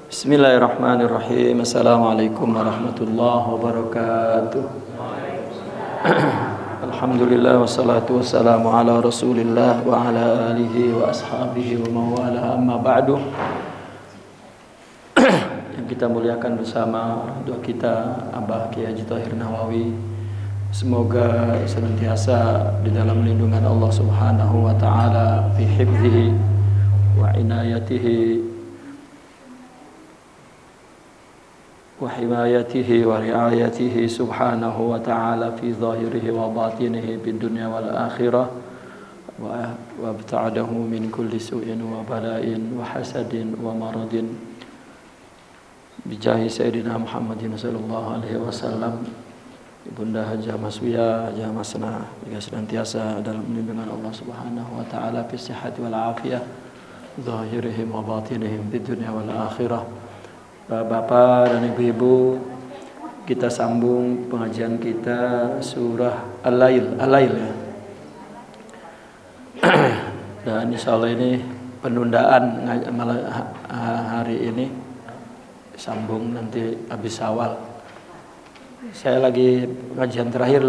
Bismillahirrahmanirrahim. Assalamualaikum warahmatullahi wabarakatuh. Alhamdulillah wassalatu wassalamu ala Rasulillah wa ala alihi wa ashabihi wa mawala, amma ba'du. Yang kita muliakan bersama doa kita Abah Kiai Haji Thahir Nawawi, semoga senantiasa di dalam lindungan Allah Subhanahu wa taala, fi hifdzihi wa inayatihi wa himayatihi wa riayatihi subhanahu wa ta'ala fi zahirihi wa batinihi bid dunya wal akhirah wa abta'adahu min kulli su'in wa bala'in wa hasadin wa maradin bijahi sayyidina Muhammadin sallallahu alaihi wasallam. Ibunda Hajah Maswiyah, Hajah Masna juga senantiasa dalam lindungan Allah Subhanahu wa ta'ala fi sihhati wal afiyah zahirihim wa batinihim bid dunya wal akhirah. Bapak dan ibu-ibu, kita sambung pengajian kita surah Al-Lail ya. Dan insyaallah ini penundaan hari ini, sambung nanti habis Syawal. Saya lagi pengajian terakhir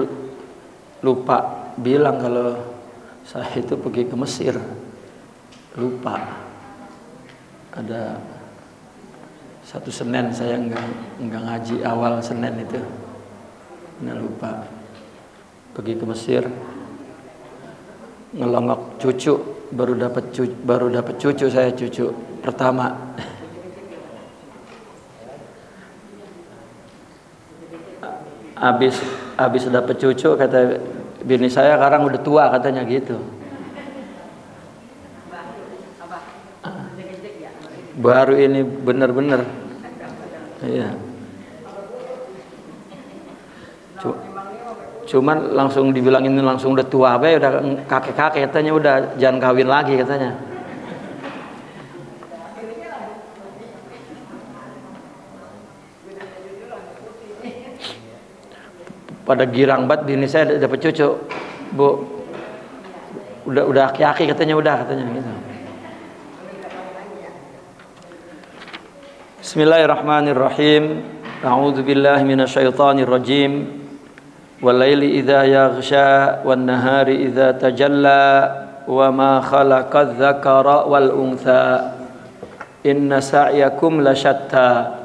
lupa bilang kalau saya itu pergi ke Mesir. Lupa. Ada satu Senin saya enggak ngaji awal Senin itu, lupa pergi ke Mesir, ngelongok cucu, baru dapat cucu saya, cucu pertama. Habis dapat cucu, kata bini saya, sekarang udah tua katanya gitu. Baru ini benar-benar, iya. Cuman langsung dibilangin langsung udah tua, udah kakek-kakek katanya, udah jangan kawin lagi katanya. Pada girang banget bini saya dapat cucu, Bu. Udah aki-aki katanya gitu. Bismillahirrahmanirrahim. A'udzu billahi minasyaitonir rajim. Wal laili idza yaghsha wan nahari idza tajalla wa ma khalaqadz dzakara wal untha inna sa'yakum lasyatta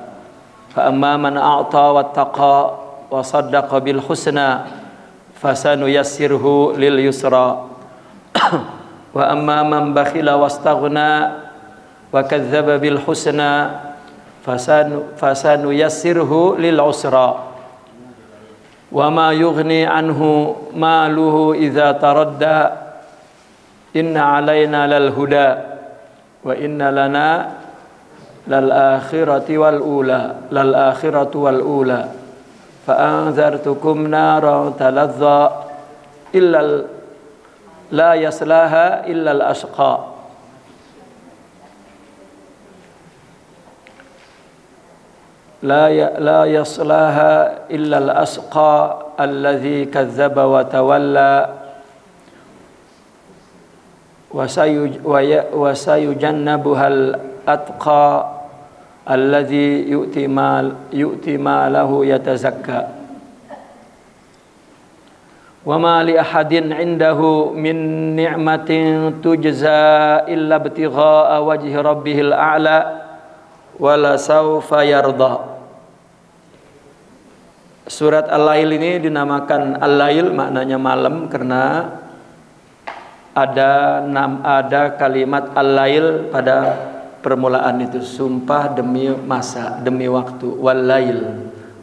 fa amma man a'ta wattaqa wa saddaqa bil husna fasanuyassirhu lil yusra wa amma man bakhila wastaghna wa kadzdzaba bil husna fasanu yassirhu lil usra wa ma yughni anhu maluhu idza taradda inna alaina lal huda wa inna lana lal akhirati wal ula fa anzartukum naran talazza illa la yaslaha illa al ashqa لا يصلاها إلا الأشقى الذي كذب وتولى وسيجنبها الأتقى الذي يؤتي ماله يتزكى وما لأحد عنده من نعمة تجزى إلا ابتغاء وجه ربه الأعلى ولا سوف يرضى. Surat Al-Lail ini dinamakan Al-Lail, maknanya malam, karena ada kalimat Al-Lail pada permulaan itu, sumpah demi masa, demi waktu,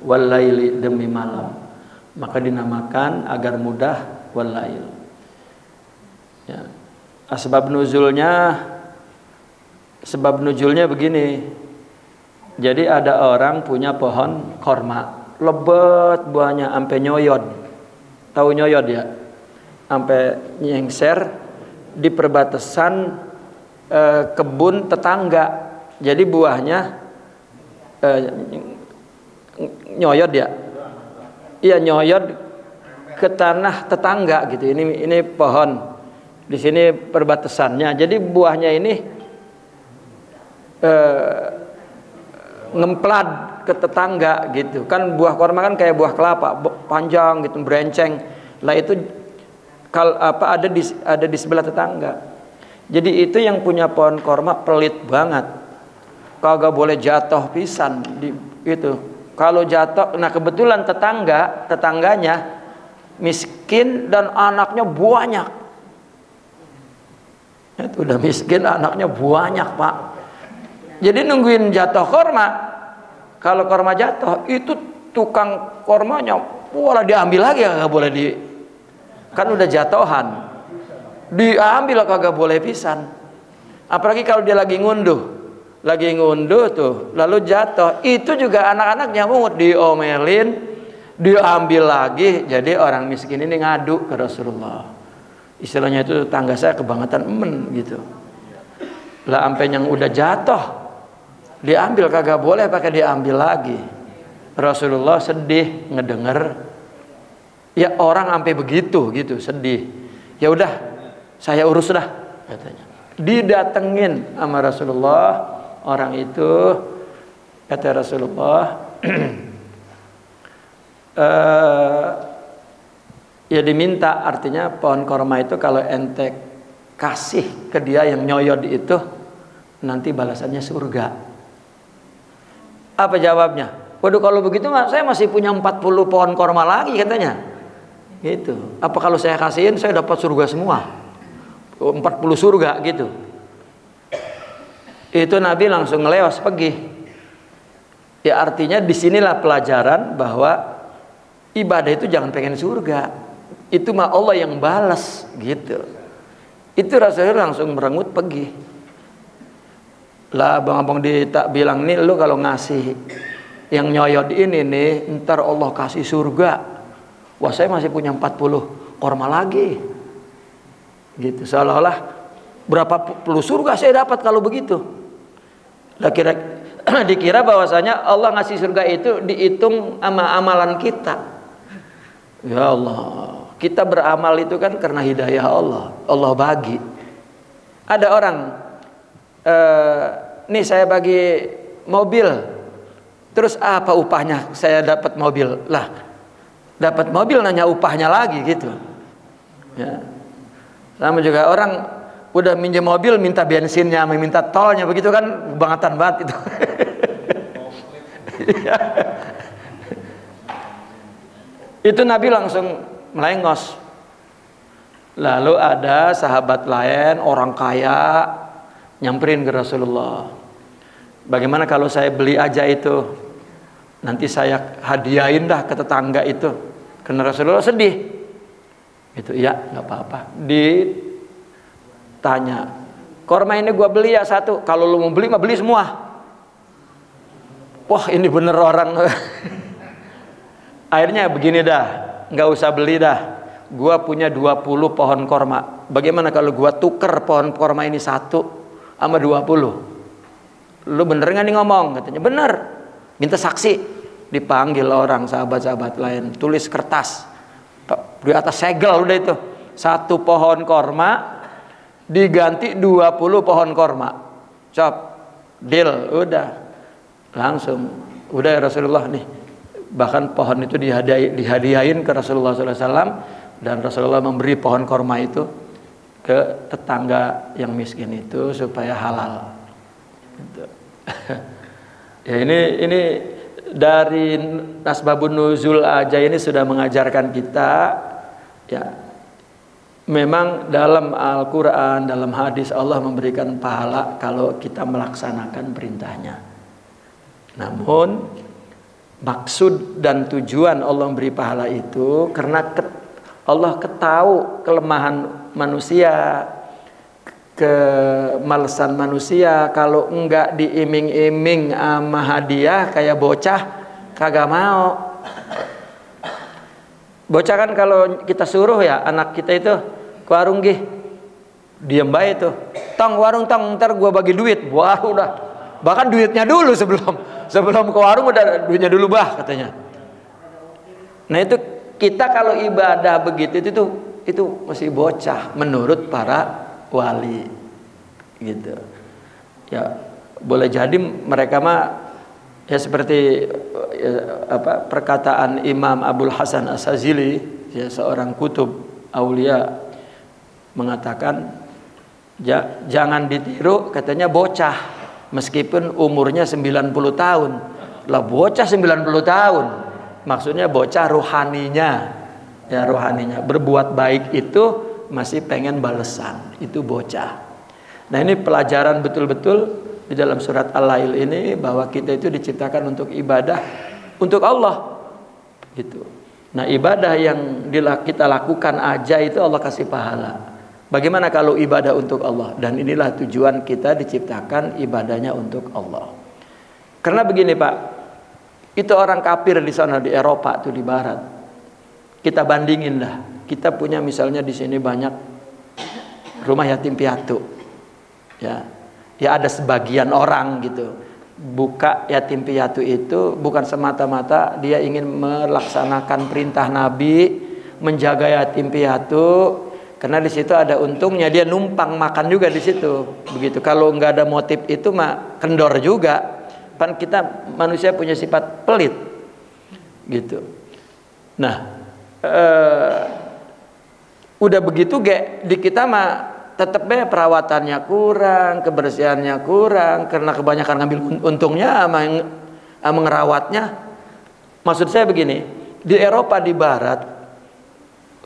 wal-laili demi malam, maka dinamakan agar mudah Wal-Lail. Ya. Sebab nuzulnya begini. Jadi ada orang punya pohon korma, lebat buahnya sampai nyoyod. Tahu nyoyod ya? Sampai nyengser di perbatasan kebun tetangga. Jadi buahnya nyoyod ya? Iya, nyoyod ke tanah tetangga gitu. Ini pohon. Di sini perbatasannya. Jadi buahnya ini ngemplat ke tetangga gitu kan. Buah korma kan kayak buah kelapa panjang gitu, berenceng lah, itu ada di sebelah tetangga. Jadi itu yang punya pohon korma pelit banget, kagak boleh jatuh pisan di itu. Kalau jatuh, nah kebetulan tetangganya miskin dan anaknya banyak. Itu udah miskin, anaknya banyak, Pak. Jadi nungguin jatuh korma. Kalau korma jatuh, itu tukang kormanya wala diambil lagi, kagak boleh kan udah jatuhan. Diambil kagak boleh pisan. Apalagi kalau dia lagi ngunduh tuh, lalu jatuh, itu juga anak-anaknya mungut, diomelin, diambil lagi. Jadi orang miskin ini ngadu ke Rasulullah. Istilahnya itu tangga saya kebangetan gitu. Lah sampai yang udah jatuh diambil kagak boleh, pakai diambil lagi. Rasulullah sedih ngedenger. Ya orang sampai begitu gitu, sedih. Ya udah, saya urus dah katanya. Didatengin sama Rasulullah orang itu, kata Rasulullah, ya diminta, artinya pohon korma itu kalau ente kasih ke dia yang nyoyod itu, nanti balasannya surga. Apa jawabnya? Waduh, kalau begitu saya masih punya 40 pohon korma lagi katanya. Gitu. Apa kalau saya kasihin saya dapat surga semua? 40 surga gitu. Itu Nabi langsung ngelewas pergi. Ya artinya disinilah pelajaran bahwa ibadah itu jangan pengen surga. Itu mah Allah yang balas gitu. Itu Rasulullah langsung merengut pergi. Lah abang-abang tak bilang nih, lu kalau ngasih yang nyoyot ini nih, ntar Allah kasih surga. Wah, saya masih punya 40 korma lagi. Gitu. Seolah-olah berapa puluh surga saya dapat kalau begitu. Lah dikira bahwasanya Allah ngasih surga itu dihitung sama amalan kita. Ya Allah, kita beramal itu kan karena hidayah Allah. Allah bagi. Ada orang nih saya bagi mobil, terus apa upahnya saya dapat mobil? Lah dapat mobil nanya upahnya lagi gitu. Ya. Sama juga orang udah minjem mobil minta bensinnya, minta tolnya, begitu kan bangetan banget itu. Itu Nabi langsung melengos. Lalu ada sahabat lain, orang kaya, nyamperin ke Rasulullah. Bagaimana kalau saya beli aja itu, nanti saya hadiahin dah ke tetangga itu. Karena Rasulullah sedih. Itu ya nggak apa-apa. Tanya, korma ini gua beli ya satu, kalau lu mau beli mah beli semua. Wah ini bener orang. Akhirnya begini dah, nggak usah beli dah, gua punya 20 pohon korma, bagaimana kalau gua tuker pohon korma ini satu sama 20? Lu bener nggak nih ngomong? Katanya bener. Minta saksi. Dipanggil orang sahabat-sahabat lain, tulis kertas di atas segel, udah itu satu pohon korma diganti 20 pohon korma, cop, deal, udah langsung, udah ya Rasulullah nih. Bahkan pohon itu dihadiahin ke Rasulullah SAW, dan Rasulullah memberi pohon korma itu ke tetangga yang miskin itu supaya halal. Gitu. Ya ini dari asbabun nuzul aja ini sudah mengajarkan kita ya. Memang dalam Al-Quran, dalam hadis Allah memberikan pahala kalau kita melaksanakan perintahnya. Namun maksud dan tujuan Allah memberi pahala itu karena Allah ketahui kelemahan manusia, kemalasan manusia. Kalau enggak diiming-iming sama hadiah kayak bocah kagak mau. Bocah kan kalau kita suruh ya anak kita itu ke warung gih, diem baik tuh, tong warung tong, ntar gua bagi duit. Wah udah, bahkan duitnya dulu sebelum ke warung udah duitnya dulu bah katanya. Nah itu kita kalau ibadah begitu itu masih bocah menurut para wali gitu. Ya boleh jadi mereka mah Ya seperti perkataan Imam Abul Hasan As-Sazili, ya, seorang kutub aulia, mengatakan jangan ditiru, katanya, bocah meskipun umurnya 90 tahun. Lah bocah 90 tahun, maksudnya bocah rohaninya, ya, rohaninya berbuat baik itu masih pengen balesan, itu bocah. Nah, ini pelajaran betul-betul di dalam surat Al-Lail ini, bahwa kita itu diciptakan untuk ibadah untuk Allah gitu. Nah, ibadah yang kita lakukan aja itu Allah kasih pahala. Bagaimana kalau ibadah untuk Allah? Dan inilah tujuan kita diciptakan, ibadahnya untuk Allah. Karena begini, Pak, itu orang kafir di sana, di Eropa tuh, di barat. Kita bandingin lah. Kita punya misalnya di sini banyak rumah yatim piatu. Ya ada sebagian orang gitu buka yatim piatu itu bukan semata-mata dia ingin melaksanakan perintah Nabi menjaga yatim piatu, karena di situ ada untungnya, dia numpang makan juga di situ. Begitu. Kalau nggak ada motif itu mah kendor juga. Kan kita manusia punya sifat pelit gitu. Nah, udah begitu di kita mah tetap perawatannya kurang, kebersihannya kurang, karena kebanyakan ngambil untungnya sama ngerawatnya. Maksud saya begini, di Eropa, di barat,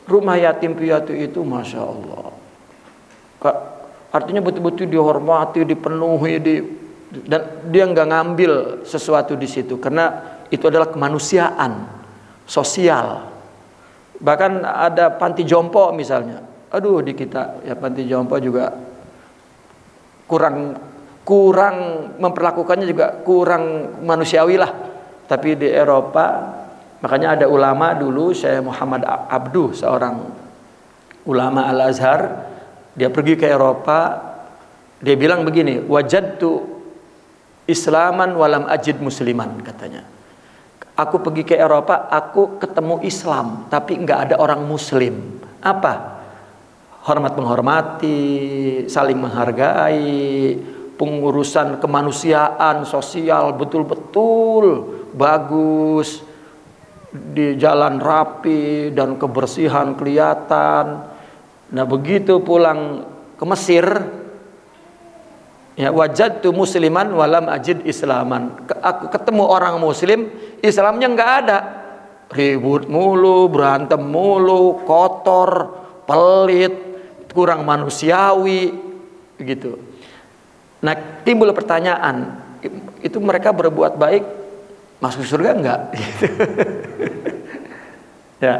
rumah yatim piatu itu Masya Allah, artinya betul-betul dihormati, dipenuhi, dan dia nggak ngambil sesuatu di situ, karena itu adalah kemanusiaan sosial. Bahkan ada panti jompo misalnya. Aduh, di kita ya panti jompo juga kurang memperlakukannya juga kurang manusiawi lah. Tapi di Eropa, makanya ada ulama dulu, Syekh Muhammad Abduh, seorang ulama Al-Azhar, dia pergi ke Eropa, dia bilang begini, wajadtu islaman walam ajid musliman, katanya. Aku pergi ke Eropa, aku ketemu Islam, tapi nggak ada orang Muslim. Apa? Hormat menghormati, saling menghargai, pengurusan kemanusiaan, sosial betul-betul bagus, di jalan rapi dan kebersihan kelihatan. Nah, begitu pulang ke Mesir, ya, wajadtu musliman walam ajid islaman. Aku ketemu orang Muslim, Islamnya nggak ada, ribut mulu, berantem mulu, kotor, pelit, kurang manusiawi gitu. Nah, timbul pertanyaan, itu mereka berbuat baik masuk surga enggak? Ya.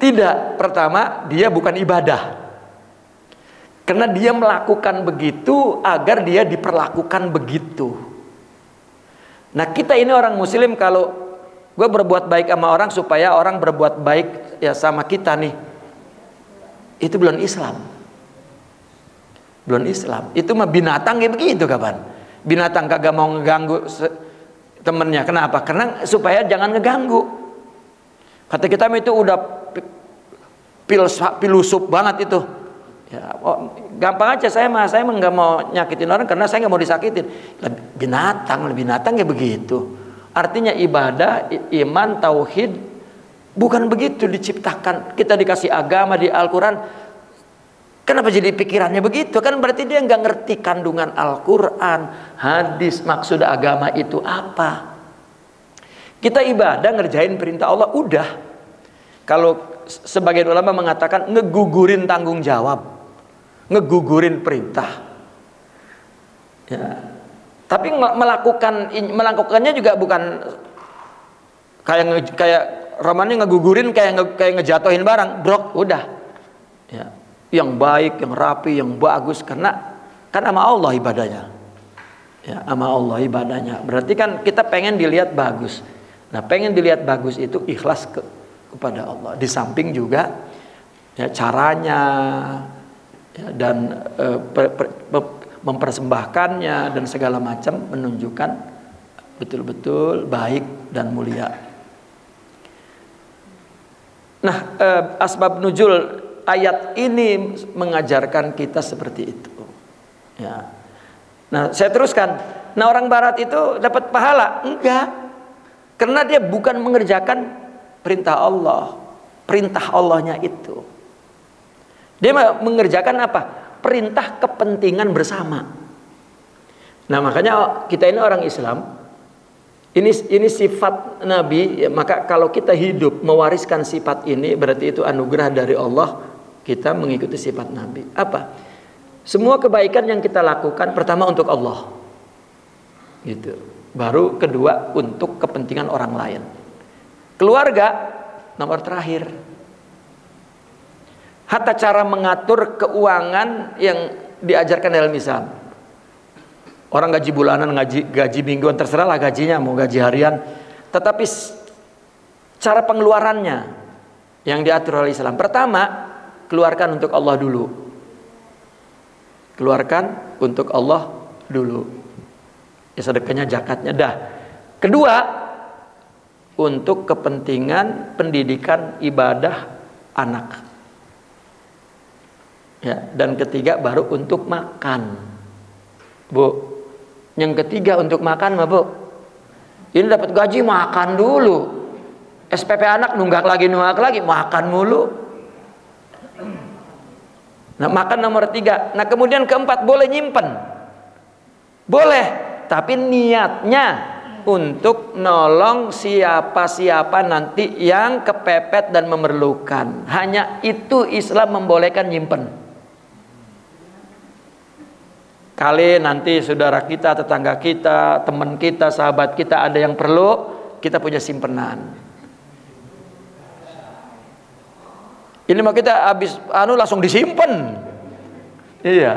Tidak. Pertama, dia bukan ibadah. Karena dia melakukan begitu agar dia diperlakukan begitu. Nah, kita ini orang Muslim, kalau gue berbuat baik sama orang supaya orang berbuat baik ya sama kita nih, itu belum Islam. Belum Islam. Itu mah binatang kayak begitu, kapan? Binatang kagak mau ngeganggu temennya. Kenapa? Karena supaya jangan ngeganggu. Kata kita itu udah pilusup banget itu. Ya, gampang aja, saya mah nggak mau nyakitin orang karena saya nggak mau disakitin. Binatang kayak begitu. Artinya ibadah, iman, tauhid bukan begitu diciptakan. Kita dikasih agama di Al-Quran, kenapa jadi pikirannya begitu? Kan berarti dia nggak ngerti kandungan Al-Quran, hadis, maksud agama itu apa. Kita ibadah ngerjain perintah Allah, udah. Kalau sebagian ulama mengatakan ngegugurin tanggung jawab, ngegugurin perintah, ya. Tapi melakukannya juga bukan kayak romannya ngegugurin, kayak ngejatohin barang, brok, udah. Ya. Yang baik, yang rapi, yang bagus, karena kan sama Allah ibadahnya. Ya, sama Allah ibadahnya. Berarti kan kita pengen dilihat bagus. Nah, pengen dilihat bagus itu ikhlas kepada Allah. Di samping juga ya caranya, ya, dan mempersembahkannya dan segala macam menunjukkan betul-betul baik dan mulia. Nah, asbab nuzul ayat ini mengajarkan kita seperti itu. Ya. Nah, saya teruskan. Nah orang barat itu dapat pahala? Enggak. Karena dia bukan mengerjakan perintah Allah. Perintah Allahnya itu. Dia mengerjakan apa? Perintah kepentingan bersama. Nah makanya kita ini orang Islam. Ini sifat Nabi. Ya, maka kalau kita hidup mewariskan sifat ini, berarti itu anugerah dari Allah. Kita mengikuti sifat Nabi. Apa? Semua kebaikan yang kita lakukan pertama untuk Allah. Gitu. Baru kedua untuk kepentingan orang lain. Keluarga nomor terakhir. Hatta cara mengatur keuangan yang diajarkan dalam Islam. Orang gaji bulanan, gaji mingguan, terserahlah gajinya, mau gaji harian. Tetapi cara pengeluarannya yang diatur oleh Islam. Pertama, keluarkan untuk Allah dulu. Keluarkan untuk Allah dulu. Ya sedekahnya, zakatnya dah. Kedua, untuk kepentingan pendidikan ibadah anak. Ya, dan ketiga baru untuk makan. Bu, yang ketiga untuk makan mah Bu. Ini dapat gaji makan dulu. SPP anak nunggak lagi, makan mulu. Nah, makan nomor 3. Nah, kemudian keempat, boleh nyimpen. Boleh, tapi niatnya untuk nolong siapa-siapa nanti yang kepepet dan memerlukan. Hanya itu Islam membolehkan nyimpen. Kali nanti saudara kita, tetangga kita, teman kita, sahabat kita ada yang perlu, kita punya simpenan. Ini mah kita habis langsung disimpan. Iya.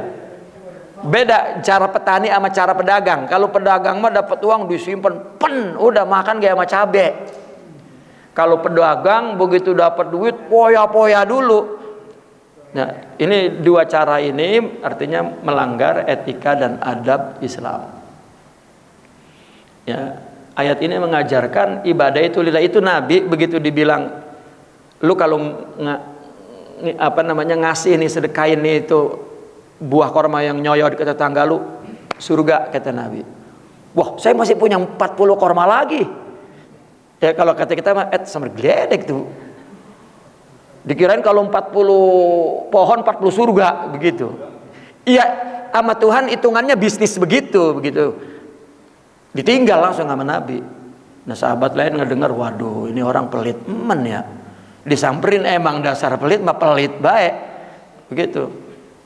Beda cara petani sama cara pedagang. Kalau pedagang mah dapat uang disimpan, udah makan kayak sama cabe. Kalau pedagang begitu dapat duit, poya-poya dulu. Nah, ini dua cara ini artinya melanggar etika dan adab Islam. Ya, ayat ini mengajarkan ibadah itu lillah. Itu Nabi begitu dibilang, lu kalau ngasih nih, sedekahin nih itu buah korma yang nyoyot ke tetangga lu, surga kata Nabi. Wah, saya masih punya 40 korma lagi. Ya kalau kata kita mah sama gledek tuh. Dikirain kalau 40 pohon 40 surga begitu. Iya, sama Tuhan hitungannya bisnis begitu. Ditinggal langsung sama Nabi. Nah, sahabat lain ngedengar, waduh, ini orang pelit ya. Disamperin emang dasar pelit mah pelit baik. Begitu.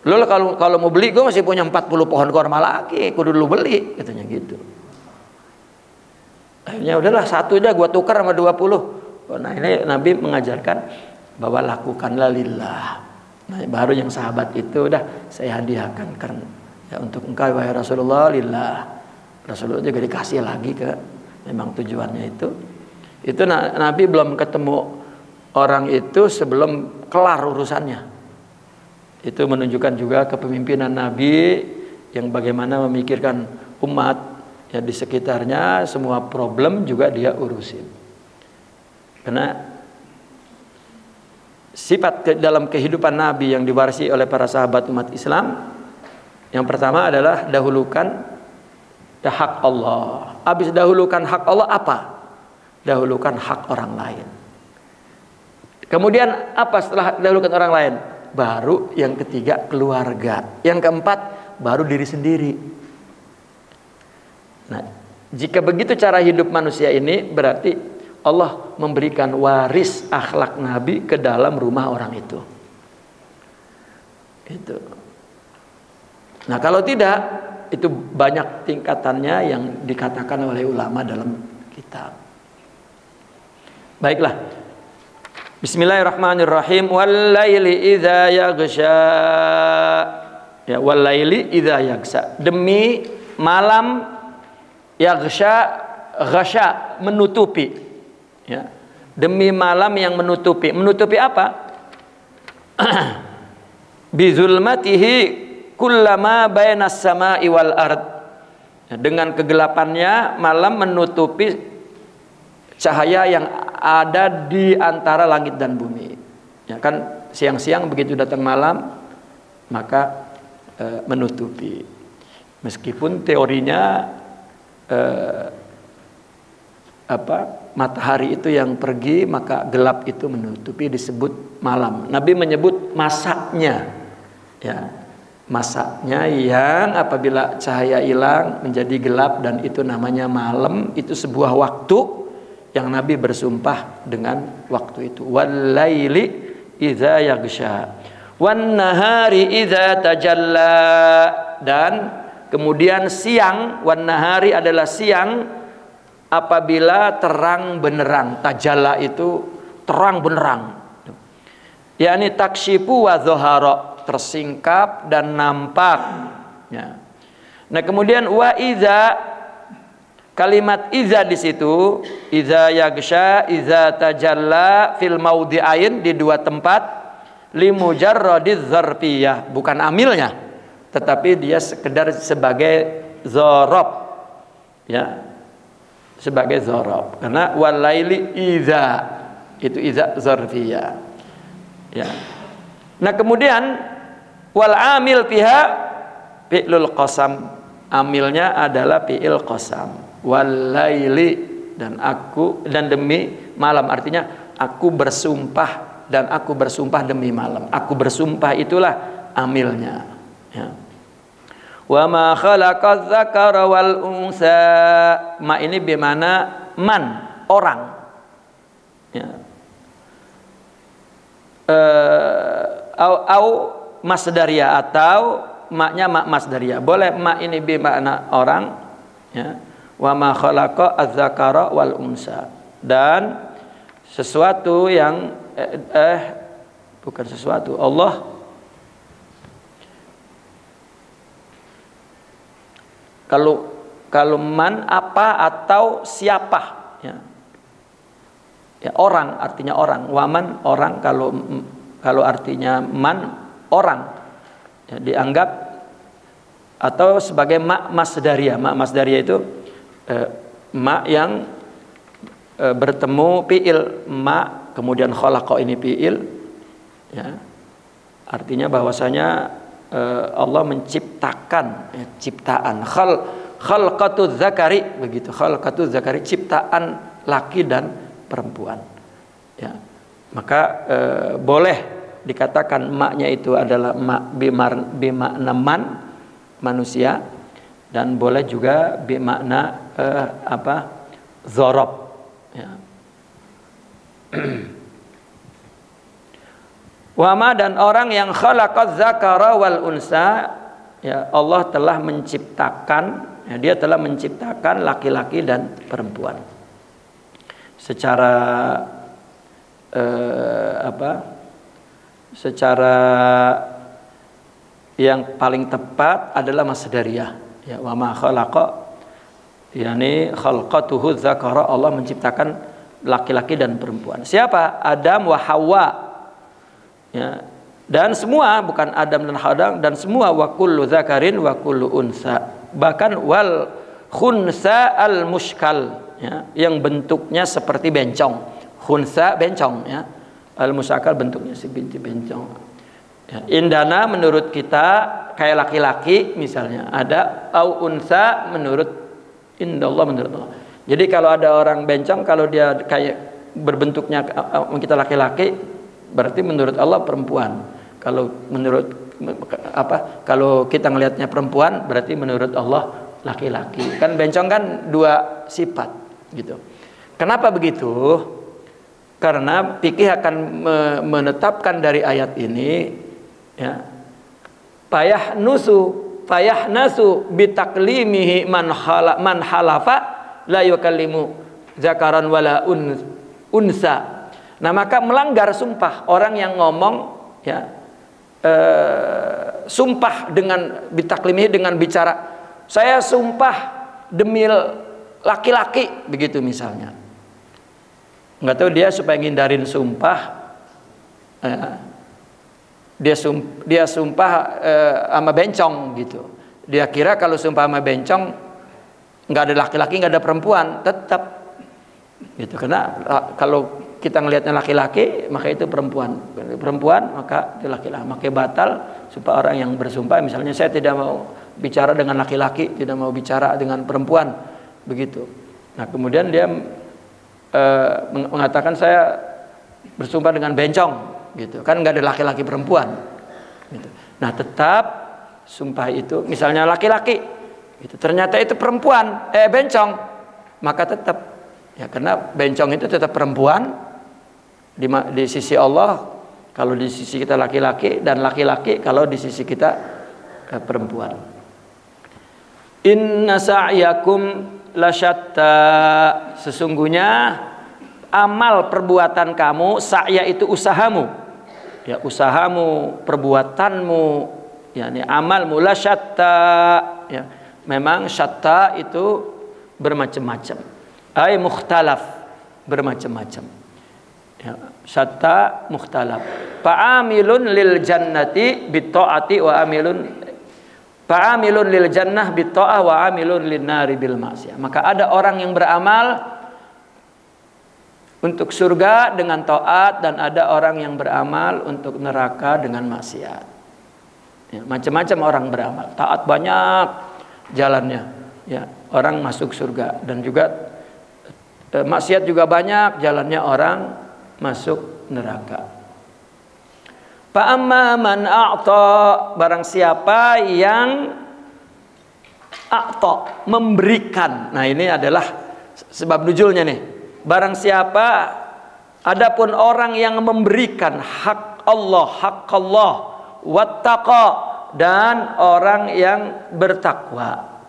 Lu kalau mau beli, gue masih punya 40 pohon korma lagi, kudu dulu beli, katanya gitu. Akhirnya udahlah satu aja gue tukar sama 20. Nah, ini Nabi mengajarkan bahwa lakukanlah lillah. Nah, baru yang sahabat itu udah saya hadiahkan karena ya untuk engkau wahai Rasulullah lillah. Rasulullah juga dikasih lagi ke memang tujuannya itu. Itu Nabi belum ketemu orang itu sebelum kelar urusannya. Itu menunjukkan juga kepemimpinan Nabi yang bagaimana memikirkan umat ya di sekitarnya, semua problem juga dia urusin. Karena sifat dalam kehidupan Nabi yang diwarisi oleh para sahabat umat Islam, yang pertama adalah dahulukan hak Allah. Habis dahulukan hak Allah apa? Dahulukan hak orang lain. Kemudian apa setelah dahulukan orang lain? Baru yang ketiga keluarga. Yang keempat baru diri sendiri. Nah, jika begitu cara hidup manusia ini, berarti Allah memberikan waris akhlak Nabi ke dalam rumah orang itu. Itu. Nah, kalau tidak, itu banyak tingkatannya yang dikatakan oleh ulama dalam kitab. Baiklah. Bismillahirrahmanirrahim. Wal-laili idza yaghsha. Ya, wal-laili idza yaghsha. Demi malam yaghsha menutupi. Ya, demi malam yang menutupi. Menutupi apa? Bizulmatihi kullama bainas sama'i wal ard. Ya, dengan kegelapannya malam menutupi cahaya yang ada di antara langit dan bumi. Ya kan, siang-siang begitu datang malam maka menutupi. Meskipun teorinya matahari itu yang pergi, maka gelap itu menutupi, disebut malam. Nabi menyebut masaknya, ya, masaknya yang apabila cahaya hilang menjadi gelap, dan itu namanya malam. Itu sebuah waktu yang Nabi bersumpah dengan waktu itu. Wal laili idza yaghsha wan nahari idza tajalla. Dan kemudian siang, wan nahari adalah siang apabila terang benerang. Tajalla itu terang benerang, yakni takshifu wa dhahara, tersingkap dan nampak, ya. Nah, kemudian wa iza, kalimat iza di situ, iza yaghsha, iza tajalla fil maudhi'ain, di dua tempat, li mujarradiz zarfiyah, bukan amilnya, tetapi dia sekedar sebagai dzarab, ya, sebagai dzarab. Karena walaili iza, itu iza zarfiyah, ya. Nah, kemudian wal amil fiha fi'lul qasam, amilnya adalah fi'il qasam. Wal laili, dan aku, dan demi malam, artinya aku bersumpah, dan aku bersumpah demi malam. Aku bersumpah itulah amilnya, ya. Wa ma khalaqaz zakara wal unsa, ma ini bimana man, orang, ya. Au masdariyah, atau maknya mak masdariyah. Boleh mak ini bermakna orang, ya. Wa ma khalaqa az-zakara wal unsa, dan sesuatu yang bukan sesuatu, Allah kalau man apa atau siapa, ya. Ya, orang artinya orang, waman orang, kalau artinya man orang, ya, dianggap atau sebagai mak masdariyah. Mak masdariyah itu mak yang bertemu fiil mak, kemudian khalaqa ini fiil, ya. Artinya bahwasanya Allah menciptakan, ya, ciptaan, khalqatuz zakari, begitu, khalqatuz zakari, ciptaan laki dan perempuan, ya. Maka boleh dikatakan maknya itu adalah mak bimakna man, manusia, dan boleh juga bimakna dzarab, ya. Wama, dan orang yang khalaqaz zakara wal unsa, ya, Allah telah menciptakan, ya, dia telah menciptakan laki-laki dan perempuan. Secara secara yang paling tepat adalah masdariyah, ya, wa ma khalaqa, yakni khalqatuhu dzakara, Allah menciptakan laki-laki dan perempuan. Siapa? Adam wa Hawa, ya. Dan semua, bukan Adam dan Hawa, dan semua, wa kullu dzakarin wa kullu unsa, bahkan wal khunsa al mushkal, ya, yang bentuknya seperti bencong. Khunsa bencong, ya. Al mushkal bentuknya seperti bencong, ya. Indana menurut kita kayak laki-laki misalnya, ada au unsa menurut indallah, menurut Allah. Jadi kalau ada orang bencong, kalau dia kayak berbentuknya kita laki-laki, berarti menurut Allah perempuan. Kalau menurut kalau kita ngelihatnya perempuan, berarti menurut Allah laki-laki. Kan bencong kan dua sifat, gitu. Kenapa begitu? Karena fikih akan menetapkan dari ayat ini, ya, fayahnasu bitaklimihi man halafa la yukallimu zakaran wala unsa. Nah, maka melanggar sumpah orang yang ngomong, ya, sumpah dengan bitaklimihi, dengan bicara saya sumpah demi laki-laki, begitu misalnya. Nggak tahu dia supaya ngindarin sumpah, dia sumpah sama bencong, gitu. Dia kira kalau sumpah sama bencong nggak ada laki-laki, nggak ada perempuan, tetap, gitu. Karena kalau kita ngelihatnya laki-laki, maka itu perempuan, maka itu laki-laki. Maka batal supaya orang yang bersumpah, misalnya saya tidak mau bicara dengan laki-laki, tidak mau bicara dengan perempuan, begitu. Nah kemudian dia mengatakan saya bersumpah dengan bencong, gitu. Kan nggak ada laki-laki perempuan. Gitu. Nah tetap sumpah itu, misalnya laki-laki, gitu. Ternyata itu perempuan, bencong, maka tetap, ya karena bencong itu tetap perempuan di sisi Allah. Kalau di sisi kita laki-laki, dan laki-laki kalau di sisi kita perempuan. Inna sa'yakum lasyatta, sesungguhnya amal perbuatan kamu, sa'ya itu usahamu, ya usahamu, perbuatanmu, yakni amalmu, lasyatta, ya memang syatta itu bermacam-macam, ay mukhtalaf, bermacam-macam, ya, syatta mukhtalaf. Fa'amilun lil jannati bitta'ati wa amilun, fa'amilun lil jannah bitta'ah wa amilun lin nari bil ma'siyah. Maka ada orang yang beramal untuk surga dengan taat, dan ada orang yang beramal untuk neraka dengan maksiat. Ya, macam-macam orang beramal. Taat banyak jalannya, ya orang masuk surga, dan juga maksiat juga banyak jalannya, orang masuk neraka. Fa amma man a'ta, barang siapa yang a'ta, memberikan. Nah ini adalah sebab nuzulnya nih. Barang siapa, adapun orang yang memberikan hak Allah, wattaqa, dan orang yang bertakwa.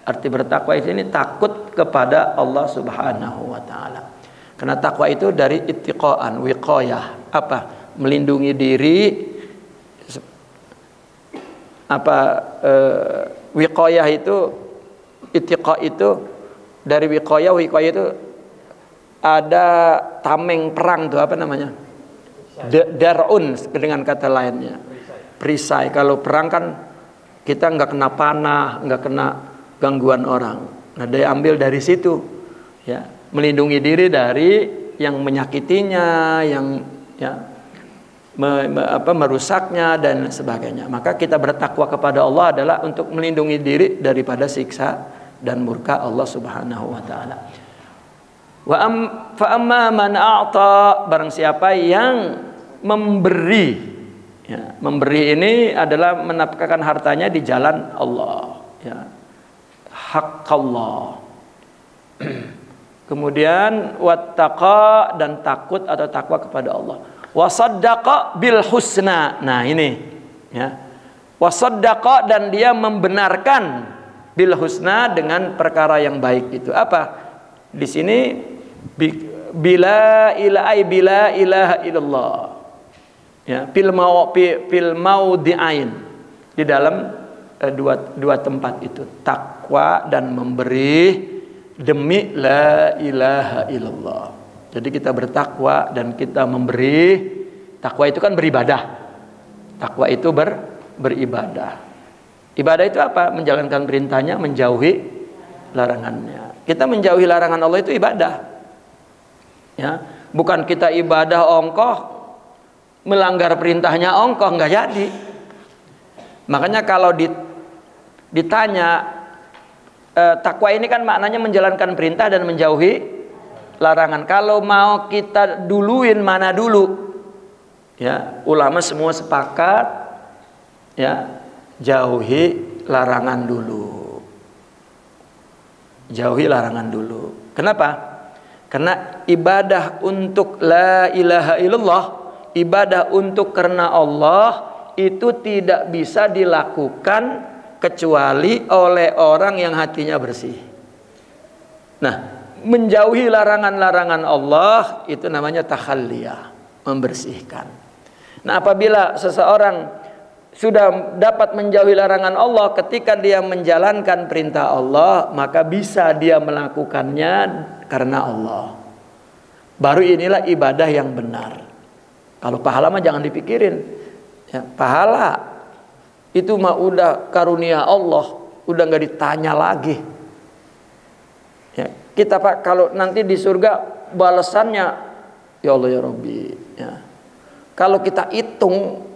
Arti bertakwa di sini takut kepada Allah Subhanahu wa taala. Karena takwa itu dari ittiqaan, wiqayah, apa? Melindungi diri, wiqayah itu, ittiqa itu dari wiqayah itu ada tameng perang tuh, apa namanya? Darun dengan kata lainnya. Perisai. Kalau perang kan kita nggak kena panah, nggak kena gangguan orang. Nah, dia ambil dari situ, ya, melindungi diri dari yang menyakitinya, yang ya merusaknya dan sebagainya. Maka kita bertakwa kepada Allah adalah untuk melindungi diri daripada siksa dan murka Allah Subhanahu wa taala. Fa amma man a'ta, barang siapa yang memberi, ya, memberi ini adalah menafkahkan hartanya di jalan Allah, ya, hak Allah. Kemudian wattaqa, dan takut atau takwa kepada Allah. Wasaddaqa bil husna. Nah ini, ya, wasaddaqa, dan dia membenarkan bil husna, dengan perkara yang baik. Itu apa? Di sini bila ilaha illallah, ya, fil maudi'ain, di dalam dua tempat itu, takwa dan memberi demi la ilaha illallah. Jadi kita bertakwa dan kita memberi. Takwa itu kan beribadah. Takwa itu beribadah. Ibadah itu apa? Menjalankan perintahnya, menjauhi larangannya. Kita menjauhi larangan Allah itu ibadah. Ya, bukan kita ibadah ongkoh, melanggar perintahnya ongkoh, nggak jadi. Makanya kalau ditanya, takwa ini kan maknanya menjalankan perintah dan menjauhi larangan. Kalau mau kita duluin mana dulu? Ya, ulama semua sepakat, ya, jauhi larangan dulu. Jauhi larangan dulu. Kenapa? Karena ibadah untuk la ilaha illallah, ibadah untuk karena Allah, itu tidak bisa dilakukan kecuali oleh orang yang hatinya bersih. Nah, menjauhi larangan-larangan Allah itu namanya takhalliyah, membersihkan. Nah, apabila seseorang sudah dapat menjauhi larangan Allah, ketika dia menjalankan perintah Allah, maka bisa dia melakukannya karena Allah. Baru inilah ibadah yang benar. Kalau pahala mah jangan dipikirin. Ya, pahala itu mah udah karunia Allah, udah nggak ditanya lagi. Ya, kita Pak, kalau nanti di surga balasannya, ya Allah ya Rabbi, ya. Kalau kita hitung,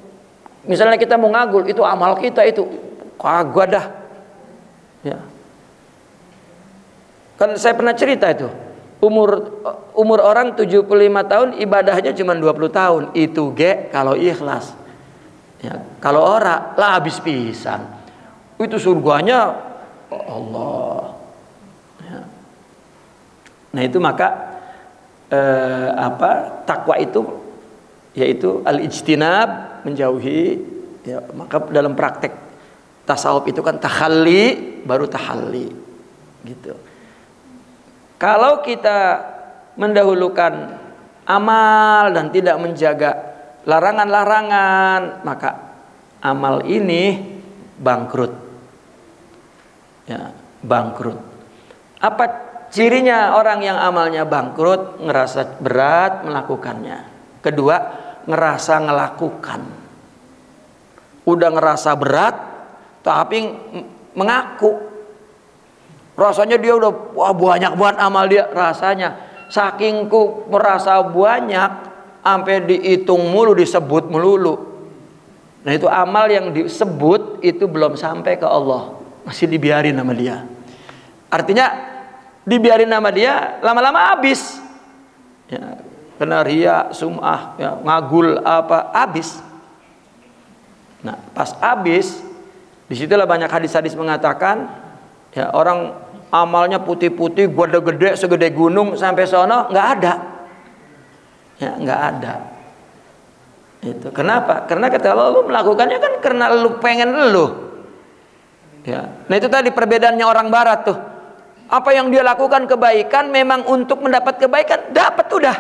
misalnya kita mau ngagul, itu amal kita itu kagak dah, ya. Kan saya pernah cerita itu. Umur orang 75 tahun ibadahnya cuma 20 tahun. Itu kalau ikhlas. Ya, kalau ora lah habis pisan. Itu surganya Allah. Ya. Nah itu maka takwa itu yaitu al-ijtinab, menjauhi. Ya, maka dalam praktek tasawuf itu kan takhalli baru tahalli gitu. Kalau kita mendahulukan amal dan tidak menjaga larangan-larangan, maka amal ini bangkrut. Ya, bangkrut. Apa cirinya orang yang amalnya bangkrut? Ngerasa berat melakukannya. Kedua, ngerasa ngelakukan. Udah ngerasa berat, tapi mengaku. Rasanya dia udah banyak banget amal dia rasanya. Sakingku merasa banyak sampai dihitung mulu, disebut melulu. Nah itu amal yang disebut itu belum sampai ke Allah, masih dibiarin sama dia. Artinya dibiarin sama dia lama-lama habis. Ya, kena riya, sum'ah, ya, ngagul apa habis. Nah pas habis, disitulah banyak hadis-hadis mengatakan ya orang amalnya putih-putih, gede-gede, segede gunung sampai sono nggak ada, ya nggak ada. Itu kenapa? Karena kata Allah, lu melakukannya kan karena lu pengen lu. Ya, nah itu tadi perbedaannya orang Barat tuh. Apa yang dia lakukan kebaikan memang untuk mendapat kebaikan, dapat udah.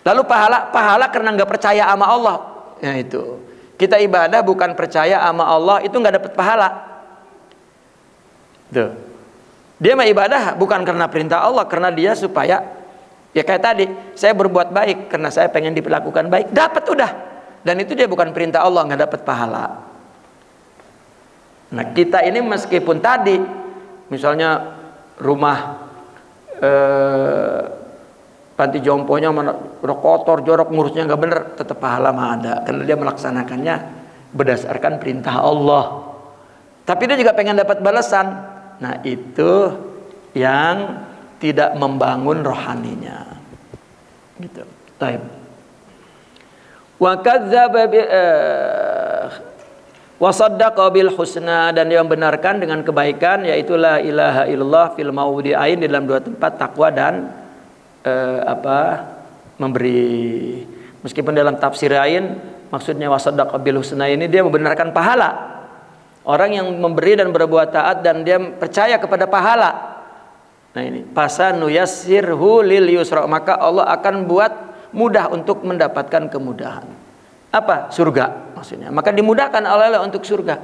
Lalu pahala karena nggak percaya sama Allah. Ya itu. Kita ibadah bukan percaya sama Allah itu nggak dapat pahala. Tuh. Dia mah ibadah bukan karena perintah Allah, karena dia supaya ya kayak tadi, saya berbuat baik karena saya pengen diperlakukan baik, dapat udah. Dan itu dia bukan perintah Allah, nggak dapat pahala. Nah kita ini meskipun tadi misalnya rumah panti jomponya udah kotor, jorok, ngurusnya nggak bener, tetap pahala mah ada karena dia melaksanakannya berdasarkan perintah Allah. Tapi dia juga pengen dapat balasan. Nah itu yang tidak membangun rohaninya gitu. Taib. Wa kadzdzaba wa saddaqa bil husna, dan dia membenarkan dengan kebaikan, yaitu la ilaha illallah fil mawdi'ain, di dalam dua tempat, takwa dan memberi. Meskipun dalam tafsir lain maksudnya wa saddaqa bil husna ini dia membenarkan pahala. Orang yang memberi dan berbuat taat dan dia percaya kepada pahala. Nah ini fasanu yassirhu lil yusra, maka Allah akan buat mudah untuk mendapatkan kemudahan. Apa? Surga maksudnya. Maka dimudahkan oleh Allah untuk surga.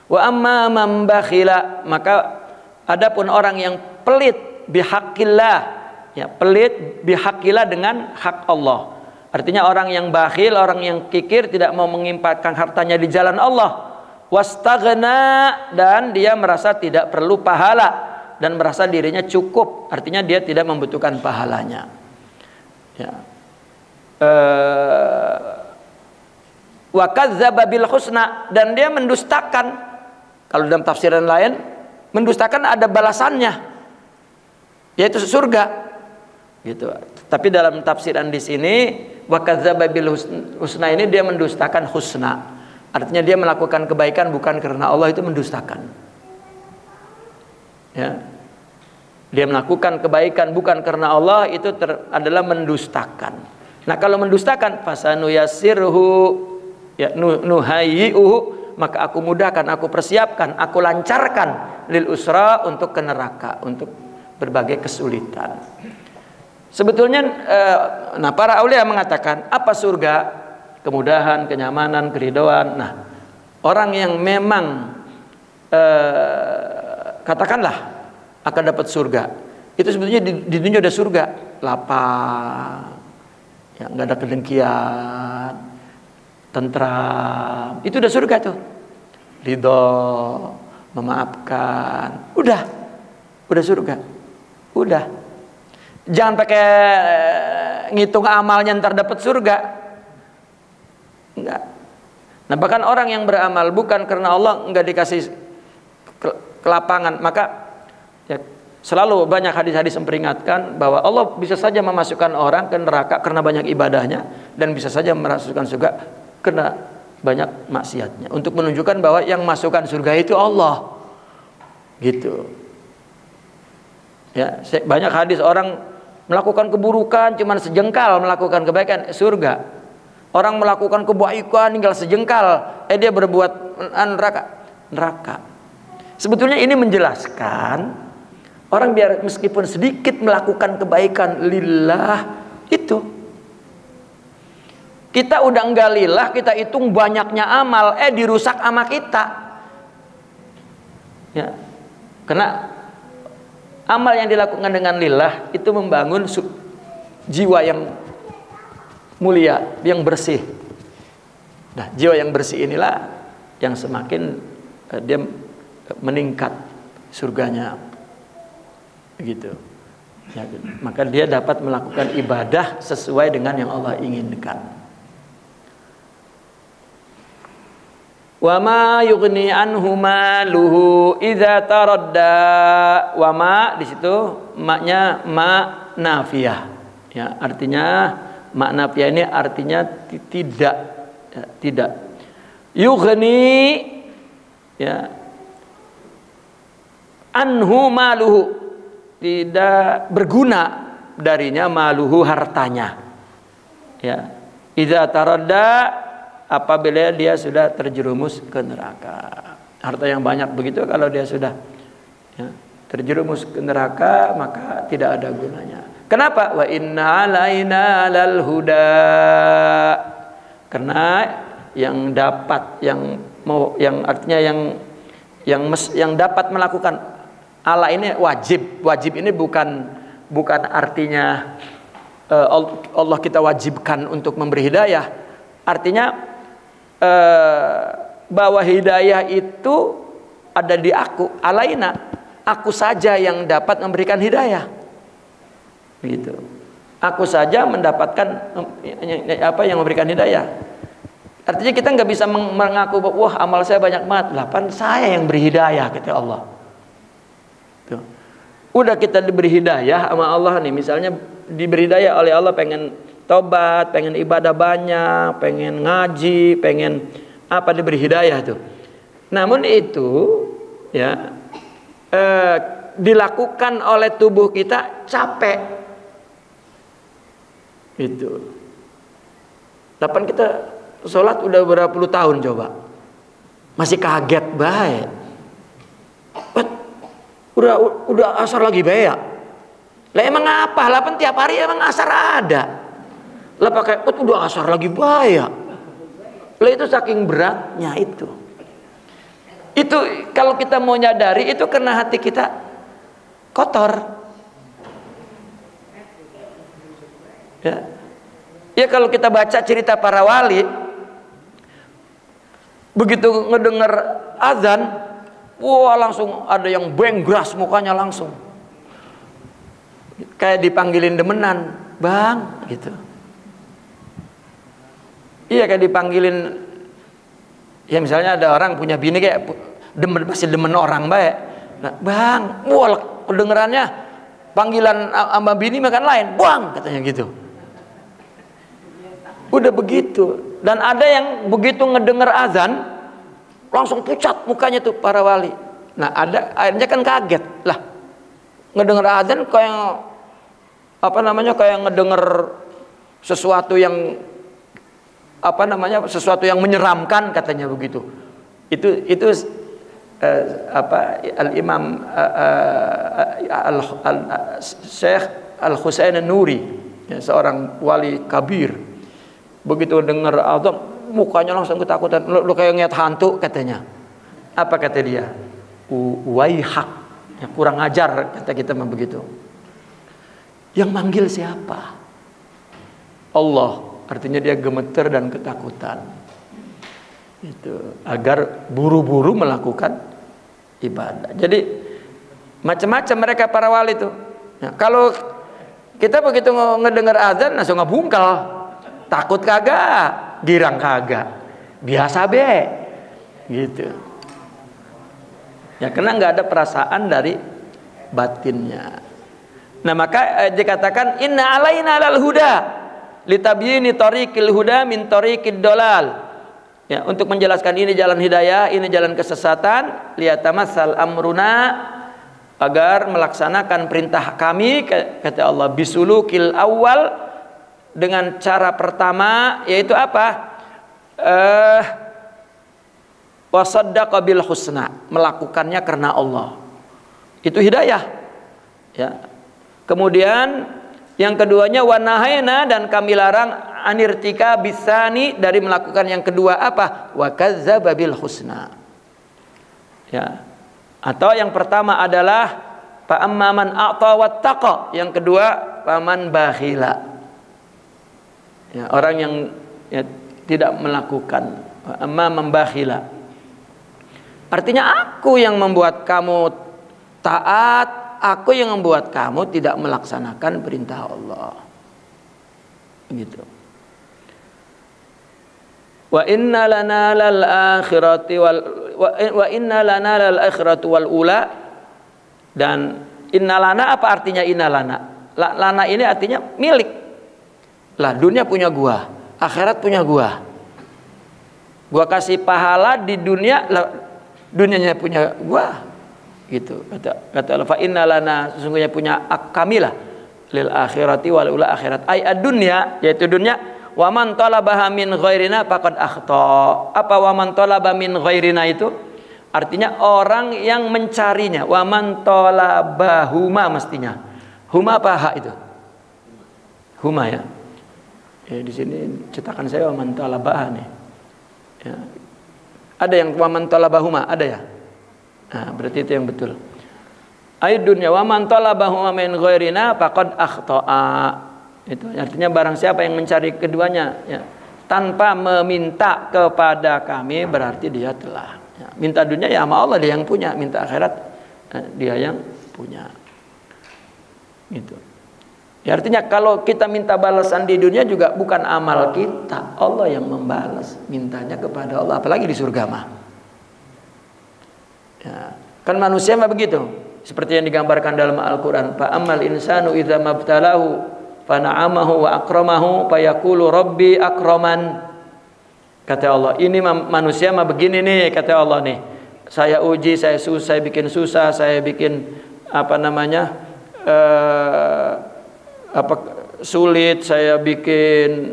Wa amma man bakhila, maka adapun orang yang pelit bihaqqillah, ya pelit bihaqqillah dengan hak Allah. Artinya orang yang bakhil, orang yang kikir, tidak mau menginfakkan hartanya di jalan Allah. Wastaghna, dan dia merasa tidak perlu pahala dan merasa dirinya cukup, artinya dia tidak membutuhkan pahalanya. Ya. Wa kadzdzaba bil husna, dan dia mendustakan. Kalau dalam tafsiran lain, mendustakan ada balasannya, yaitu surga. Gitu. Tapi dalam tafsiran di sini, wa kadzdzaba bil husna ini dia mendustakan husna. Artinya dia melakukan kebaikan bukan karena Allah, itu mendustakan. Ya. Dia melakukan kebaikan bukan karena Allah, itu adalah mendustakan. Nah kalau mendustakan, fasanu yassirhu, ya nuhayyi'uhu, maka aku mudahkan, aku persiapkan, aku lancarkan lil usra, untuk ke neraka, untuk berbagai kesulitan. Sebetulnya nah para aulia mengatakan apa surga? Kemudahan, kenyamanan, keridhaan. Nah, orang yang memang katakanlah akan dapat surga, itu sebetulnya di dunia ada surga, lapang, ya, nggak ada kedengkian, tentram, itu udah surga tuh. Ridho, memaafkan, udah surga, udah. Jangan pakai ngitung amalnya ntar dapat surga. Enggak. Nah bahkan orang yang beramal bukan karena Allah, enggak dikasih kelapangan, maka Ya, selalu banyak hadis-hadis memperingatkan bahwa Allah bisa saja memasukkan orang ke neraka karena banyak ibadahnya, dan bisa saja memasukkan surga karena banyak maksiatnya, untuk menunjukkan bahwa yang masukkan surga itu Allah. Gitu. Ya, banyak hadis orang melakukan keburukan cuman sejengkal melakukan kebaikan, surga. Orang melakukan kebaikan tinggal sejengkal, dia berbuat neraka. Sebetulnya ini menjelaskan orang biar meskipun sedikit melakukan kebaikan lillah, itu kita udah enggak lillah, kita hitung banyaknya amal, dirusak sama kita. Ya. Karena amal yang dilakukan dengan lillah itu membangun jiwa yang mulia, yang bersih. Nah, jiwa yang bersih inilah yang semakin dia meningkat surganya, begitu. Ya, maka dia dapat melakukan ibadah sesuai dengan yang Allah inginkan. Wa ma yughni anhu maluhu idza taradda. Wa ma di situ maknya ma nafiyah. Ya, artinya ma nafiyah ini artinya tidak, ya, tidak. Yughni, ya, anhu maluhu, tidak berguna darinya maluhu, hartanya. Ya, idza taradda, apabila dia sudah terjerumus ke neraka. Harta yang banyak begitu kalau dia sudah, ya, terjerumus ke neraka, maka tidak ada gunanya. Kenapa? Wa inna alaina lal huda. Karena yang dapat, yang mau, yang artinya yang dapat melakukan ala ini wajib. Wajib ini bukan artinya Allah kita wajibkan untuk memberi hidayah. Artinya bahwa hidayah itu ada di aku, alaina, aku saja yang dapat memberikan hidayah. Begitu. Aku saja mendapatkan yang memberikan hidayah. Artinya kita nggak bisa mengaku bahwa wah amal saya banyak banget, lah kan saya yang beri hidayah, kata Allah. Tuh. Udah kita diberi hidayah sama Allah nih, misalnya diberi hidayah oleh Allah, pengen tobat, pengen ibadah banyak, pengen ngaji, pengen apa, diberi hidayah tuh. Namun itu, ya, dilakukan oleh tubuh kita capek, gitu. Kapan kita sholat udah berapa puluh tahun coba, masih kaget baik. Udah asar lagi baik ya. Lah emang apa? Lah tiap hari emang asar ada. Lah pakai udah asar lagi bahaya. Lah itu saking beratnya itu. Itu kalau kita mau nyadari itu karena hati kita kotor. Ya. Ya kalau kita baca cerita para wali, begitu ngedengar azan, wah langsung ada yang benggras mukanya langsung. Kayak dipanggilin demenan, "Bang," gitu. Iya, kayak dipanggilin. Ya misalnya ada orang punya bini kayak masih demen orang baik. Nah, "Bang," wah kedengerannya panggilan sama bini makan lain, "Bang," katanya gitu. Udah begitu. Dan ada yang begitu ngedenger azan langsung pucat mukanya tuh para wali. Nah, ada akhirnya kan kaget. Lah, ngedenger azan kayak apa namanya, kayak ngedenger sesuatu yang apa namanya, sesuatu yang menyeramkan katanya begitu. Itu Al-Imam Syekh Al-Husain An-Nuri, ya, seorang wali kabir. Begitu dengar azan mukanya langsung ketakutan. Lu kayak ngeliat hantu katanya. Apa kata dia? Waihak, ya, kurang ajar kata kita mah begitu. Yang manggil siapa? Allah. Artinya dia gemeter dan ketakutan. Itu agar buru-buru melakukan ibadah. Jadi macam-macam mereka para wali itu. Nah, kalau kita begitu ngedengar azan langsung ngebungkal. Takut kagak, girang kagak, biasa be, gitu. Ya karena nggak ada perasaan dari batinnya. Nah, maka dikatakan inna alaina lal huda litabyini tariqil huda min tariqid dolal. Ya, untuk menjelaskan ini jalan hidayah, ini jalan kesesatan, liyatamassal amruna, agar melaksanakan perintah kami, kata Allah, bisulukil awal, dengan cara pertama, yaitu apa? Wasaddaqa bil husna, melakukannya karena Allah. Itu hidayah. Ya. Kemudian yang keduanya wanahayna, dan kami larang anirtika bisani, dari melakukan yang kedua apa? Wa kadzdzaba bil husna. Ya. Atau yang pertama adalah fa amman a'ta wattaqa, yang kedua faman bakhila. Ya, orang yang ya, tidak melakukan, fa amman bakhila. Artinya aku yang membuat kamu taat, aku yang membuat kamu tidak melaksanakan perintah Allah. Begitu. Wa inna lana lal akhirati wal ula, dan inna lana, apa artinya inna lana? Lana ini artinya milik. Lah, dunia punya gua, akhirat punya gua. Gua kasih pahala di dunia, lah dunianya punya gua. Gitu kata Allah, fa inna lana, sesungguhnya punya kamilah lil akhirati wal ula, akhirat ay ad-dunya, yaitu dunia. Wa man talabaha min ghairina faqad akhta. Apa wa man talaba min ghairina itu? Artinya orang yang mencarinya. Wa man talabahuma, mestinya. Huma apa ha itu? Huma, ya. Ya, di sini cetakan saya wa man talabaha nih. Ya. Ada yang wa man talabahuma, ada ya? Nah, berarti itu yang betul. Ay dunya wa man talabahuma min ghairina faqad akhta'a. Itu artinya barang siapa yang mencari keduanya, ya, tanpa meminta kepada kami, berarti dia telah, ya, minta dunia ya sama Allah, dia yang punya, minta akhirat dia yang punya. Gitu. Ya, artinya kalau kita minta balasan di dunia juga bukan amal kita, Allah yang membalas, mintanya kepada Allah, apalagi di surga mah. Ya, kan manusia mah begitu, seperti yang digambarkan dalam Al-Qur'an, fa ammal insanu idza mabtalahu fana'amahu wa akramahu fayaqulu rabbi akraman. Kata Allah, ini manusia mah begini nih, kata Allah nih. Saya uji, saya bikin susah, saya bikin apa namanya? Sulit, saya bikin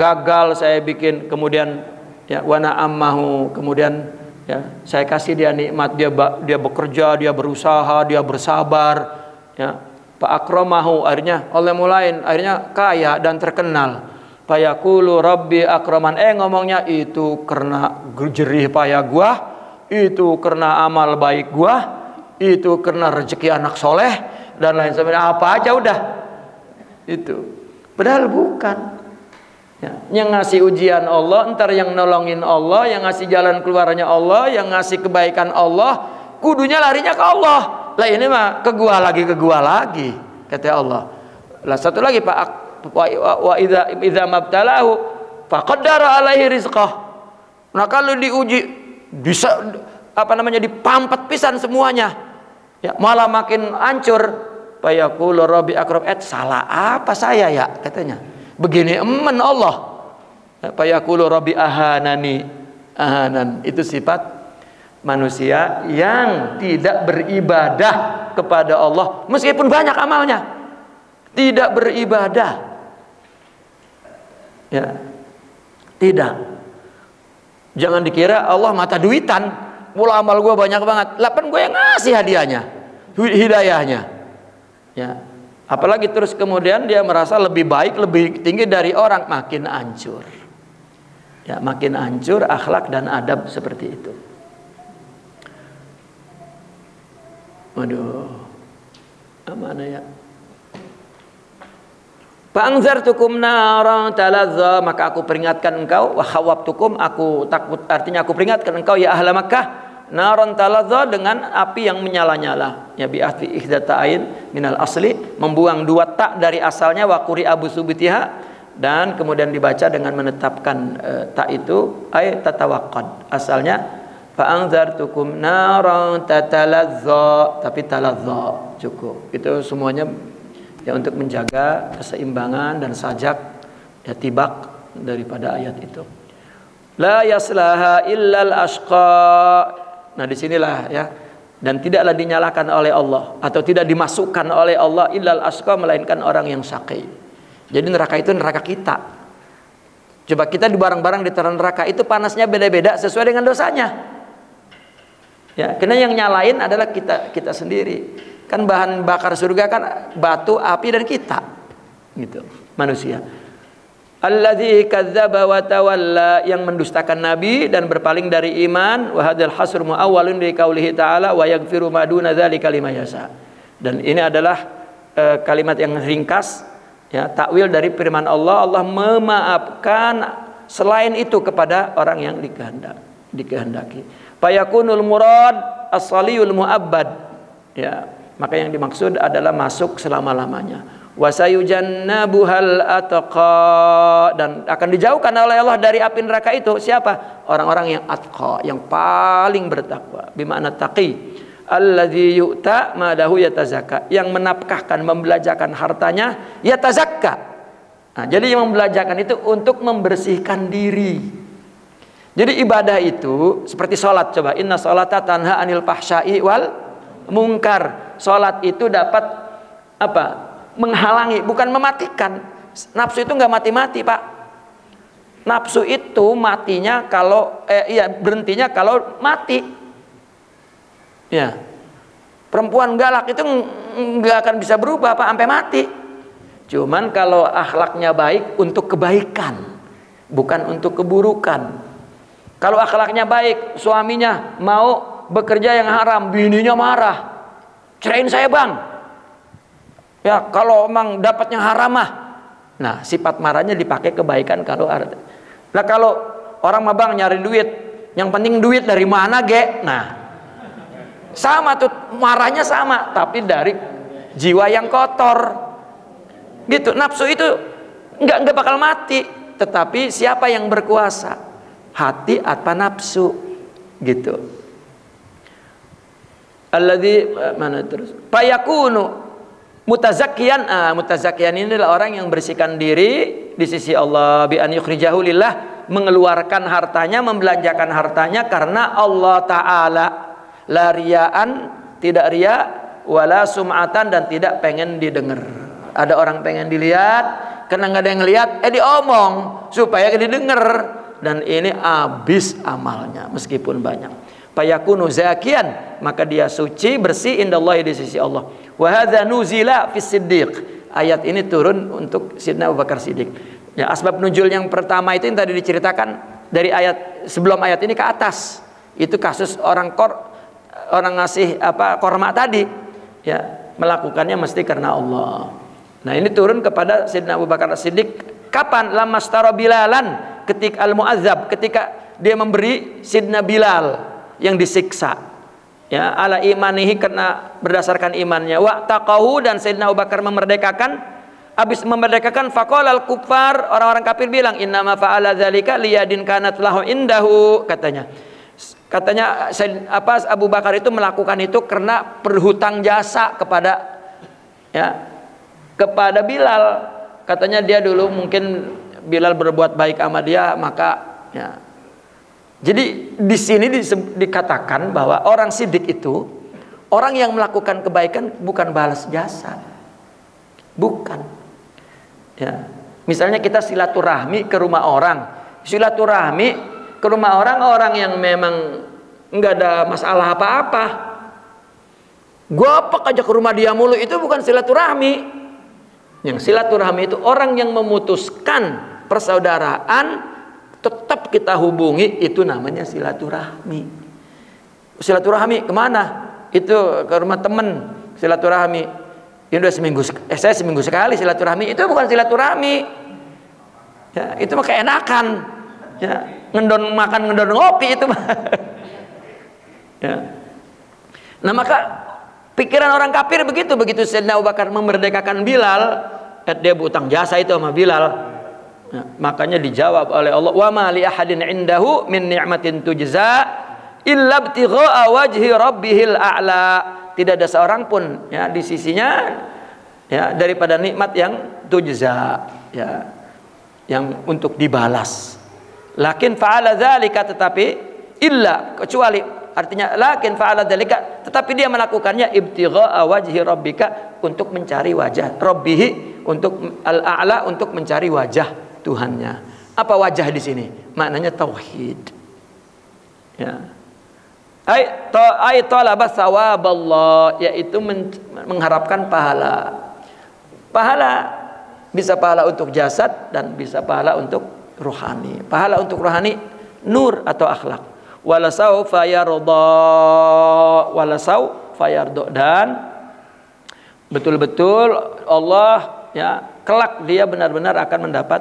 gagal, saya bikin, kemudian ya wa na'amahu, kemudian ya saya kasih dia nikmat, dia bekerja, dia berusaha, dia bersabar, ya. Pak akramahu, akhirnya Allah mulain, akhirnya kaya dan terkenal. Fayaqulu rabbi akraman, ngomongnya itu karena jerih payah gua, itu karena amal baik gua, itu karena rezeki anak soleh dan lain sebagainya, apa aja udah itu. Padahal bukan, ya, yang ngasih ujian Allah, ntar yang nolongin Allah, yang ngasih jalan keluarnya Allah, yang ngasih kebaikan Allah, kudunya larinya ke Allah. Lah ini mah ke gua lagi, kata Allah. Lah satu lagi Pak, wa idza mabtalahu faqaddara alaihi rizqah. Nah, kalau diuji bisa apa namanya, dipampet pisan semuanya. Ya, malah makin hancur. Fayaqulu rabbi akram, salah apa saya ya, katanya. Begini emen Allah. Fayaqulu rabbi ahanani. Ahanan itu sifat manusia yang tidak beribadah kepada Allah, meskipun banyak amalnya, tidak beribadah, ya, tidak. Jangan dikira Allah mata duitan, mula amal gue banyak banget, lapan gue yang ngasih hadiahnya, hidayahnya, ya. Apalagi terus kemudian dia merasa lebih baik, lebih tinggi dari orang, makin hancur, ya, makin hancur akhlak dan adab seperti itu. Waduh, mana ya? Fa'anzartukum naran talazza, maka aku peringatkan engkau, wa khawabtukum, aku takut, artinya aku peringatkan engkau ya ahla Makkah, naran talazza, dengan api yang menyala-nyala. Ya, bi ahfi ihdata'ain minal asli, membuang dua tak dari asalnya, wa quri abu subitiha, dan kemudian dibaca dengan menetapkan tak itu ay tatawaqqad, asalnya Fa'anzartukum naran tatalazza, tapi talazza cukup. Itu semuanya ya untuk menjaga keseimbangan dan sajak ya tibak daripada ayat itu. La yaslaha illal ashqa. Nah disinilah ya, dan tidaklah dinyalakan oleh Allah atau tidak dimasukkan oleh Allah illal ashqa, melainkan orang yang syaqi. Jadi neraka itu neraka kita. Coba kita di barang-barang di neraka itu panasnya beda-beda sesuai dengan dosanya. Ya, karena yang nyalain adalah kita sendiri. Kan bahan bakar surga kan batu, api, dan kita. Gitu, manusia. Alladzi kadzdzaba wa tawalla, yang mendustakan nabi dan berpaling dari iman. Wa hadzal hasr muawwalun li qaulihi ta'ala wa yaghfiru ma duna dzalika liman yasha. Dan ini adalah kalimat yang ringkas ya, takwil dari firman Allah. Allah memaafkan selain itu kepada orang yang dikehendaki. Fayakunul murad as-saliyul mu'abbad. Ya, maka yang dimaksud adalah masuk selama-lamanya. Wasayujannabuhal atqa, dan akan dijauhkan oleh Allah dari api neraka itu siapa? Orang-orang yang atqa, yang paling bertakwa. Bimakna taqi. Alladzi yu'ta madahu yatazakka, yang menafkahkan, membelanjakan hartanya yatazakka. Nah, jadi yang membelanjakan itu untuk membersihkan diri. Jadi ibadah itu seperti sholat. Coba, inna sholata tanha anil fahsya'i wal munkar. Sholat itu dapat apa? Menghalangi, bukan mematikan. Nafsu itu nggak mati-mati, Pak. Nafsu itu matinya kalau berhentinya kalau mati. Ya, perempuan galak itu nggak akan bisa berubah Pak sampai mati. Cuman kalau akhlaknya baik untuk kebaikan, bukan untuk keburukan. Kalau akhlaknya baik, suaminya mau bekerja yang haram, bininya marah, ceraiin saya bang. Ya, kalau emang dapatnya haram mah, nah sifat marahnya dipakai kebaikan. Kalau nah kalau orang mah bang nyari duit, yang penting duit dari mana ge? Nah, sama tuh marahnya sama, tapi dari jiwa yang kotor. Gitu, nafsu itu nggak bakal mati, tetapi siapa yang berkuasa? Hati apa nafsu, gitu. Alladzi mana terus? Fayakunu mutazakkiyan. Mutazakkiyan ini adalah orang yang bersihkan diri di sisi Allah bi an yukhrijahu lillah, mengeluarkan hartanya, membelanjakan hartanya karena Allah Ta'ala. La riyaan, tidak riya, wala sum'atan, dan tidak pengen didengar. Ada orang pengen dilihat, karena nggak ada yang lihat, diomong supaya didengar. Dan ini habis amalnya meskipun banyak. Fayakunu zakian, maka dia suci, bersih indallahi, di sisi Allah. Wa hadza nuzila fis siddiq. Ayat ini turun untuk Sayyidina Abu Bakar Siddiq. Ya, asbab nuzul yang pertama itu yang tadi diceritakan dari ayat sebelum ayat ini ke atas. Itu kasus orang ngasih korma tadi. Ya, melakukannya mesti karena Allah. Nah, ini turun kepada Sayyidina Abu Bakar Siddiq. Kapan? Lamastara Bilalan, ketika al-mu'adzab, ketika dia memberi Sidna Bilal yang disiksa, ya, ala imanihi, karena berdasarkan imannya. Wa taqahu, dan Sayyidina Abu Bakar memerdekakan. Habis memerdekakan, faqala al-kuffar, orang-orang kafir bilang, innama fa'ala dzalika liyadin kanat lahu indahu, katanya Abu Bakar itu melakukan itu karena berhutang jasa kepada Bilal. Katanya dia dulu mungkin Bilal berbuat baik sama dia, maka ya. Jadi di sini dikatakan bahwa orang siddiq itu orang yang melakukan kebaikan, bukan balas jasa. Bukan. Ya. Misalnya kita silaturahmi ke rumah orang. Silaturahmi ke rumah orang yang memang enggak ada masalah apa-apa. Gopek aja ke rumah dia mulu, itu bukan silaturahmi. Yang silaturahmi itu orang yang memutuskan persaudaraan, tetap kita hubungi, itu namanya silaturahmi. Silaturahmi kemana? Itu ke rumah temen, silaturahmi. Ini udah saya seminggu sekali silaturahmi, itu bukan silaturahmi. Ya, itu mah keenakan. Ya, ngendon makan, ngendon ngopi itu mah. Ya. Nah, maka pikiran orang kafir begitu Sayyidina Abu Bakar memerdekakan Bilal, dia berutang jasa itu sama Bilal. Nah, makanya dijawab oleh Allah, wa ma li ahadin indahu min ni'matin tujza illa ibtigha'a wajhi rabbihil a'la. Tidak ada seorang pun ya di sisinya ya daripada nikmat yang tujza ya, yang untuk dibalas. Lakin fa'ala dzalika, tetapi illa, kecuali, artinya lakin fa'ala dzalika, tetapi dia melakukannya ibtigha'a wajhi rabbika, untuk mencari wajah rabbihi, untuk al-a'la, untuk mencari wajah Tuhannya. Apa wajah di sini? Maknanya tauhid. Ya. Ai talaba sawaballah, yaitu mengharapkan pahala. Pahala bisa pahala untuk jasad dan bisa pahala untuk rohani. Pahala untuk rohani nur atau akhlak. Walasaufa yarda, walasaufa yarda, dan betul-betul Allah ya kelak dia benar-benar akan mendapat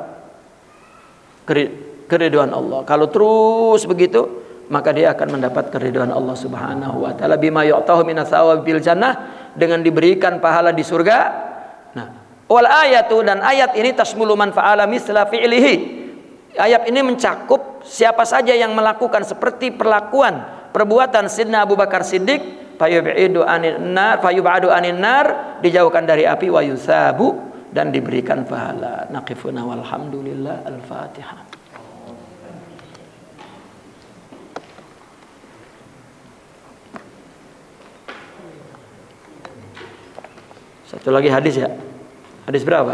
keridhaan Allah. Kalau terus begitu, maka dia akan mendapat keridhaan Allah Subhanahu wa taala bima yu'tahu minas thawabil jannah, dengan diberikan pahala di surga. Nah, wal ayatu, dan ayat ini tasmulu man fa'ala misla fi'lihi. Ayat ini mencakup siapa saja yang melakukan seperti perbuatan Sidna Abu Bakar Siddiq, fayub'adu anin nar, dijauhkan dari api, wa yusabu, dan diberikan pahala. Naqifuna walhamdulillah. Al-Fatihah. Satu lagi hadis ya. Hadis berapa?